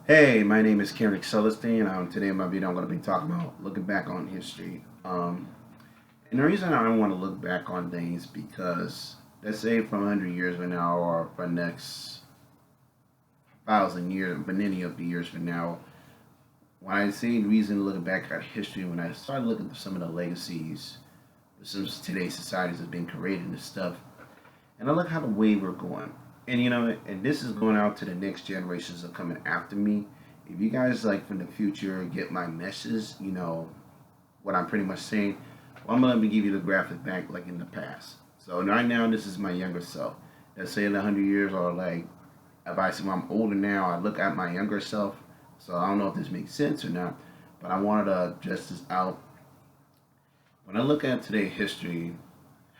Hey, my name is Kendrick Celestine. Today in my video, I'm going to be talking about looking back on history. And the reason I want to look back on things because let's say from 100 years from now or for the next 1,000 years, millennia of years from now, when I say the reason looking back at history, when I started looking at some of the legacies that some of today's societies have been created and stuff, and I look how the way we're going. And and this is going out to the next generations that are coming after me. If you guys like from the future get my message, what I'm pretty much saying, well, I'm gonna give you the graphic back like in the past. So right now this is my younger self. Let's say in 100 years or like if I see when I'm older now, I look at my younger self. So I don't know if this makes sense or not, but I wanted to just this out. When I look at today history,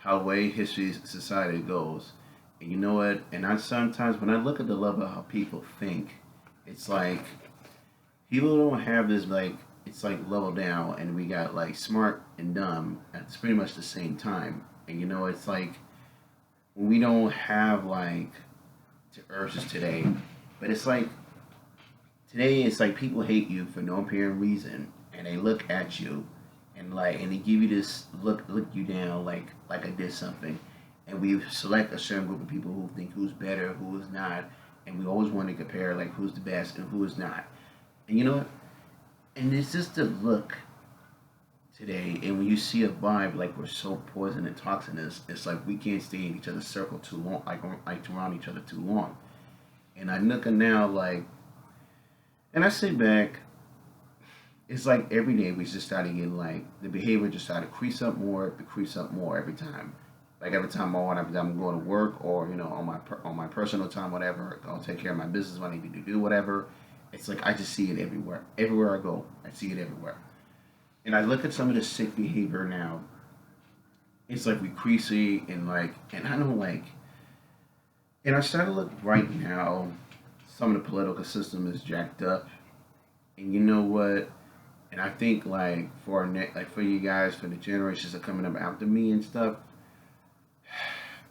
how way history society goes, and you know what? And I sometimes when I look at the level of how people think, it's like people don't have this like it's like level down, and we got like smart and dumb at pretty much the same time. And it's like when we don't have like to urges today, but it's like today it's like people hate you for no apparent reason, and they look at you and they give you this look you down like I did something, and we select a certain group of people who think who's better, who is not, and we always want to compare like who's the best and who is not. And you know what? And it's just the look today, and when you see a vibe like we're so poison and toxinous, it's like we can't stay in each other's circle too long, like around each other too long. And I look at now like, and I sit back, it's like every day we just started getting like the behavior just started to crease up more every time. Like every time I'm going to work or on on my personal time, whatever, I'll take care of my business when I need to do whatever. It's like I just see it everywhere. Everywhere I go, I see it everywhere. And I look at some of the sick behavior now. It's like we creasy and I don't like. And I started to look right now. Some of the political system is jacked up, and you know what? And I think like for our like for you guys, for the generations that are coming up after me and stuff.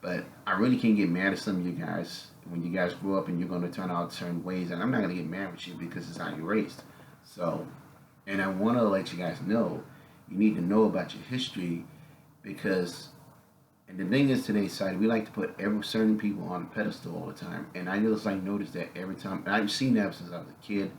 But I really can't get mad at some of you guys when you guys grow up and you're going to turn out certain ways, and I'm not going to get mad with you because it's how you're raised. So, and I want to let you guys know, you need to know about your history because, and the thing is today's society, we like to put every certain people on a pedestal all the time, and I just like notice that every time. And I've seen that since I was a kid.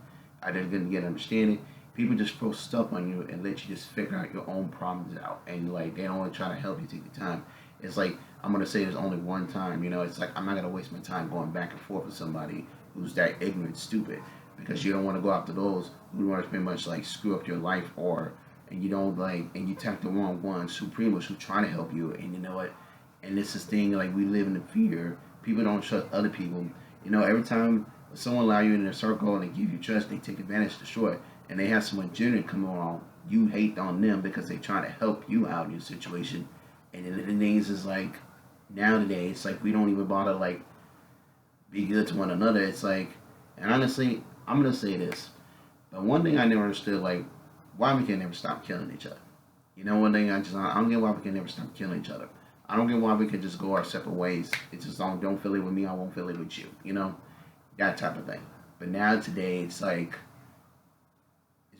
I didn't get understanding. People just throw stuff on you and let you just figure out your own problems out, and like they don't want to try to help you take the time. It's like I'm gonna say there's only one time. It's like I'm not gonna waste my time going back and forth with somebody who's that ignorant, stupid, because you don't want to go after those who want to pretty much like screw up your life or and you don't like and you take the wrong ones who pretty much who trying to help you and you know what and this is thing like we live in the fear. People don't trust other people. Every time someone allow you in their circle and they give you trust, they take advantage to short. And they have someone genuine come along, you hate on them because they try to help you out in your situation. And then the things is like nowadays, it's like we don't even bother like be good to one another. It's like, and honestly, I'm gonna say this, but one thing I never understood like why we can never stop killing each other. One thing I don't get why we can never stop killing each other. I don't get why we can just go our separate ways. It's just don't feel it with me, I won't feel it with you. That type of thing. But now today, it's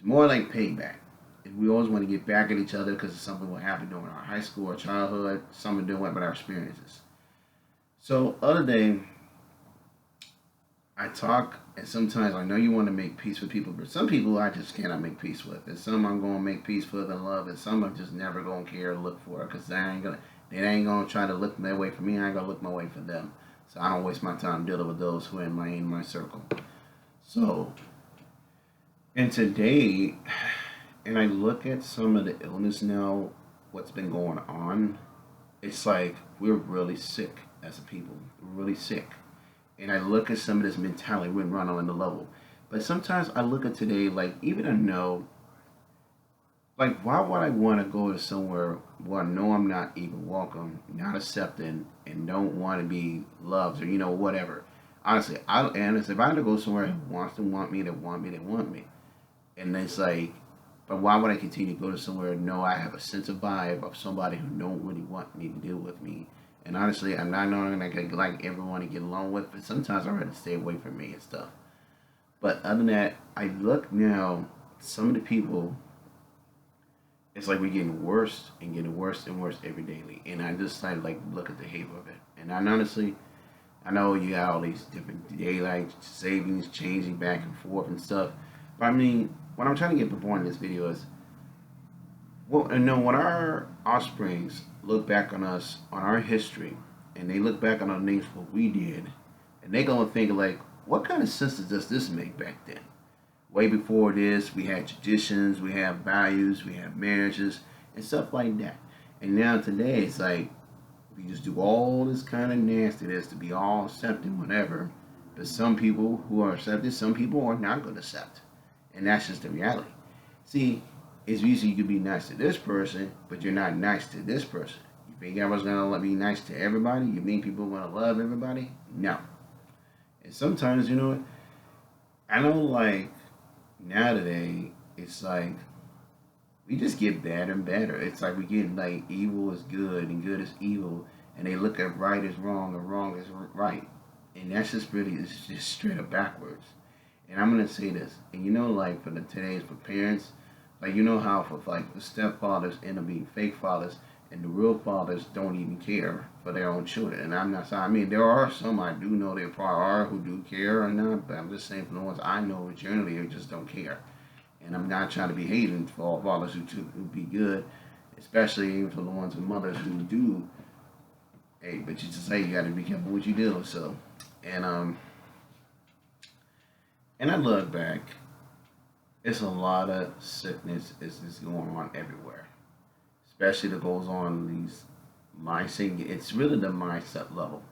more like payback. And we always want to get back at each other because of something what happened during our high school or childhood, something doing with our experiences. So other day, I talk, and sometimes I know you want to make peace with people, but some people I just cannot make peace with. And some I'm going to make peace with and love, and some I'm just never going to care or look for because they ain't gonna try to look their way for me. I ain't gonna look my way for them. So I don't waste my time dealing with those who are in my circle. So, and today, and I look at some of the illness now, what's been going on, it's like we're really sick as a people. We're really sick. And I look at some of this mentality we're running on the level. But sometimes I look at today, like, even I know, like, why would I want to go to somewhere where I know I'm not even welcome, not accepted, and don't want to be loved or, whatever. Honestly, if I had to go somewhere who wants to want me, that want me, that want me. And it's like, but why would I continue to go to somewhere? No, I have a sense of vibe of somebody who don't really want me to deal with me. And honestly, I'm not knowing I could like everyone to get along with, but sometimes I'd rather stay away from me and stuff. But other than that, I look now, some of the people, it's like we're getting worse and getting worse and worse every daily. And I just started like look at the hate of it. And I honestly, I know you got all these different daylight savings changing back and forth and stuff. But I mean, what I'm trying to get before in this video is, well, and know when our offsprings look back on us, on our history, and they look back on our names, what we did, and they gonna think like, what kind of sense does this make back then? Way before this, we had traditions, we have values, we have marriages, and stuff like that. And now today, it's like we just do all this kind of nastiness to be all accepted, whatever. But some people who are accepted, some people are not going to accept, and that's just the reality. See, it's easy you could be nice to this person, but you're not nice to this person. You think everyone's gonna be nice to everybody? You think people are gonna love everybody? No. And sometimes, you know, I know like nowadays it's like we just get better and better. It's like we get like evil is good and good is evil, and they look at right as wrong and wrong is right, and that's just really it's just straight up backwards. And I'm gonna say this, and you know, like for the today's for parents, like you know how for like the stepfathers end up being fake fathers, and the real fathers don't even care for their own children. And I'm not saying, I mean, there are some I do know there probably are who do care or not, but I'm just saying for the ones I know generally they just don't care. And I'm not trying to be hating for all fathers who be good, especially even for the ones with mothers who do. Hey, but you just say you got to be careful what you do. So, and and I look back, it's a lot of sickness is just going on everywhere, especially that goes on these mindset. It's really the mindset level.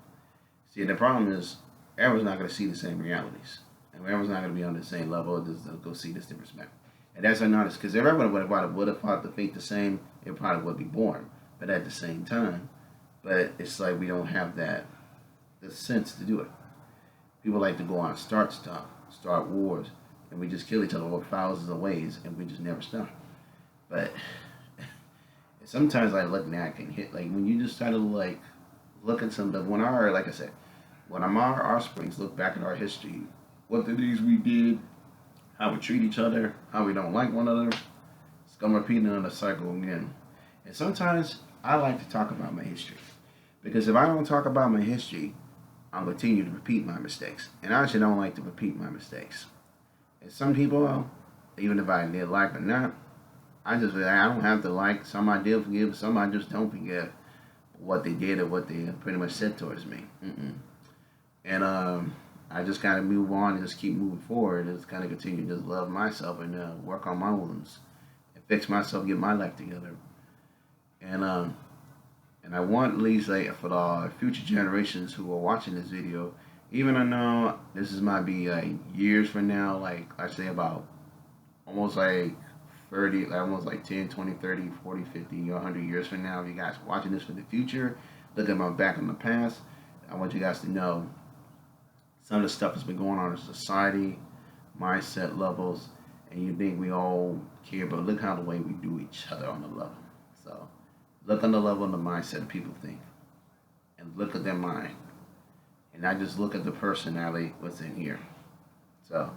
See, the problem is everyone's not going to see the same realities, and everyone's not going to be on the same level. Just go see this different perspective. And that's honest, because if everyone would have thought to think the same, it probably would be boring. But at the same time, but it's like we don't have that the sense to do it. People like to go on and start stuff, start wars, and we just kill each other over thousands of ways, and we just never stop. But sometimes like looking at can hit like when you just try to like look at some of when our like I said, when our offsprings look back at our history, what the things we did, how we treat each other, how we don't like one another, it's gonna repeat another cycle again. And sometimes I like to talk about my history. Because if I don't talk about my history, I'll continue to repeat my mistakes. And I actually don't like to repeat my mistakes. And some people, even if I did like or not, I don't have to like. Some I did forgive, some I just don't forgive what they did or what they pretty much said towards me. And I just kind of move on and just keep moving forward and just kind of continue to just love myself and work on my wounds and fix myself, get my life together. And I want at least like for the future generations who are watching this video, even I know this is might be like years from now, like I say about almost like 30, like almost like 10, 20, 30, 40, 50, or 100 years from now, if you guys watching this for the future, look at my back in the past, I want you guys to know some of the stuff that's been going on in society, mindset levels, and you think we all care, but look how the way we do each other on the level. So look on the level and the mindset of people think, and look at their mind, and not just look at the personality what's in here. So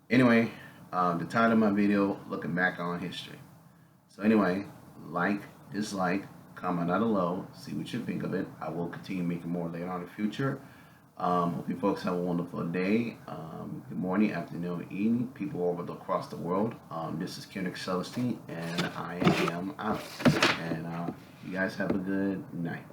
anyway, the title of my video, looking back on history. So anyway, like, dislike, comment down below, see what you think of it. I will continue making more later on in the future. Hope you folks have a wonderful day. Good morning, afternoon, evening, people over across the world. This is Kendrick Celestine, and I am out. And you guys have a good night.